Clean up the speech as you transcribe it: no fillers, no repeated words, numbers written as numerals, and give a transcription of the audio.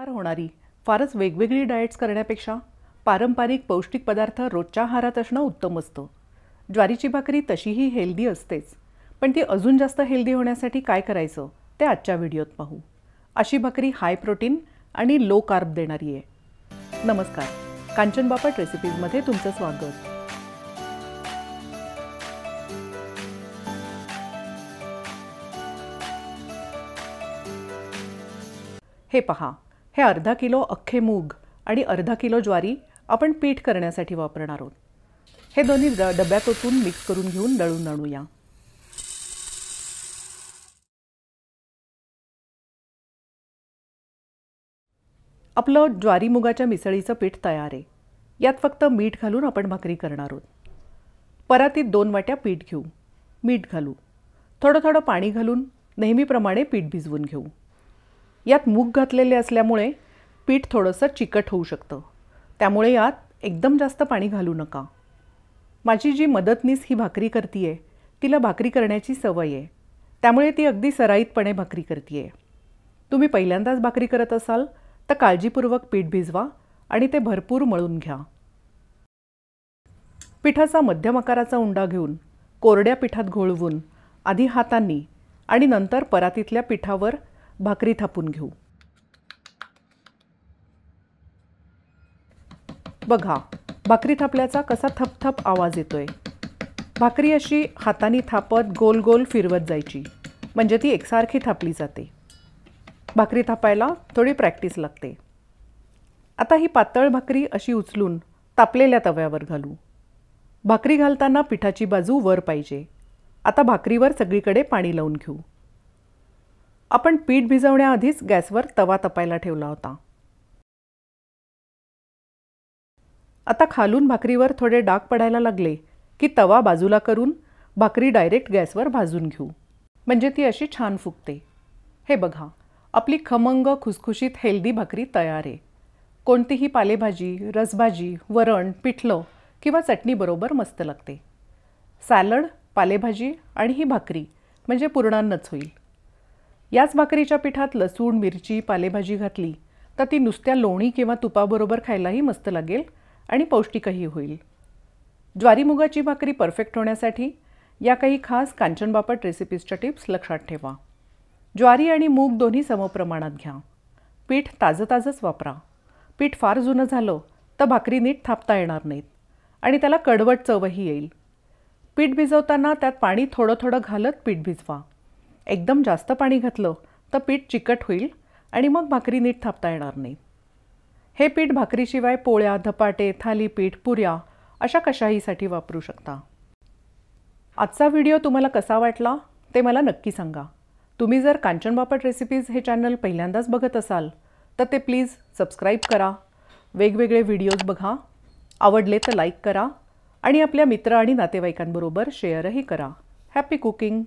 होणारी फारच वेगवेगळी डाएट्स करण्यापेक्षा पारंपरिक पौष्टिक पदार्थ रोजच्या आहारात असणं उत्तम असतं। ज्वारीची भाकरी तशीही हेल्दी असतेच, पण ती अजून जास्त हेल्दी होण्यासाठी काय करायचं ते आजच्या व्हिडिओत पाहू। अशी भाकरी हाय प्रोटीन आणि लो कार्ब देणारी आहे। नमस्कार, कांचन बापट रेसिपीजमध्ये तुमचं स्वागत। हे पहा, हे अर्धा किलो अख्खे मूग आणि अर्धा किलो ज्वारी आपण पीठ करण्यासाठी वापरणार आहोत। हे दोन्ही डब्यात ओतून मिक्स करून घेऊन दळून आणूया। आपलं ज्वारी मुगाच्या मिसळीचं पीठ तयार आहे। यात फक्त मीठ घालून आपण भाकरी करणार आहोत। परातीत 2 वाट्या पीठ घेऊ, मीठ घालू, थोडं थोडं पाणी घालून नेहमीप्रमाणे पीठ भिजवून घेऊ। यात मूग घातलेले असल्यामुळे पीठ थोडंसं चिकट होऊ शकतं, त्यामुळे यात एकदम जास्त पाणी घालू नका। माझी जी मदतनीस ही भाकरी करतीये तिला भाकरी करण्याची सवय आहे, त्यामुळे ती अगदी सराईतपणे भाकरी करतीये। तुम्ही पहिल्यांदाच भाकरी करत असाल तर काळजीपूर्वक पीठ भिजवा आणि ते भरपूर मळून घ्या। पिठाचा मध्यम आकाराचा उंडा घेऊन कोरड्या पिठात घोळवून आधी हातांनी आणि नंतर परातीतल्या पिठावर भाकरी थापून घेऊ। बघा, भाकरी थापल्याचा कसा थपथप आवाज येतोय। भाकरी अशी हातांनी थापत गोल गोल फिरवत जायची, म्हणजे ती एकसारखी थापली जाते। भाकरी थापायला थोडी प्रॅक्टिस लागते। आता ही पातळ भाकरी अशी उचलून तापलेल्या तव्यावर घालू। भाकरी घालताना पिठाची बाजू वर पाहिजे। आता भाकरीवर सगळीकडे पाणी लावून घेऊ। आपण पीठ भिजवण्याआधीच गॅसवर तवा तपायला ठेवला होता। आता खालून भाकरीवर थोडे डाग पडायला लागले की तवा बाजूला करून भाकरी डायरेक्ट गॅसवर भाजून घेऊ, म्हणजे ती अशी छान फुगते। हे बघा, आपली खमंग खुसखुशीत हेल्दी भाकरी तयार आहे। कोणतीही पालेभाजी, रसभाजी, वरण, पिठलं किंवा चटणीबरोबर मस्त लागते। सॅलड, पालेभाजी आणि ही भाकरी म्हणजे पूर्णान्नच होईल। याच भाकरीच्या पिठात लसूण, मिरची, पालेभाजी घातली तर ती नुसत्या लोणी किंवा तुपाबरोबर खायलाही मस्त लागेल आणि पौष्टिकही होईल। ज्वारी मुगाची भाकरी परफेक्ट होण्यासाठी या काही खास कांचन बापट रेसिपीजच्या टिप्स लक्षात ठेवा। ज्वारी आणि मूग दोन्ही समप्रमाणात घ्या। पीठ ताजंच वापरा। पीठ फार जुनं झालं तर भाकरी नीट थापता येणार नाहीत आणि त्याला कडवट चवही येईल। पीठ भिजवताना त्यात पाणी थोडं थोडं घालत पीठ भिजवा। एकदम जास्त पाणी घातलं तर पीठ चिकट होईल आणि मग भाकरी नीट थापता येणार नाही। हे पीठ भाकरीशिवाय पोळ्या, धपाटे, थालीपीठ, पुऱ्या अशा कशाहीसाठी वापरू शकता। आजचा व्हिडिओ तुम्हाला कसा वाटला ते मला नक्की सांगा। तुम्ही जर कांचन बापट रेसिपीज हे चॅनल पहिल्यांदाच बघत असाल तर ते प्लीज सबस्क्राईब करा, वेगवेगळे व्हिडिओज बघा, आवडले तर लाईक करा आणि आपल्या मित्र आणि नातेवाईकांबरोबर शेअरही करा। Happy cooking.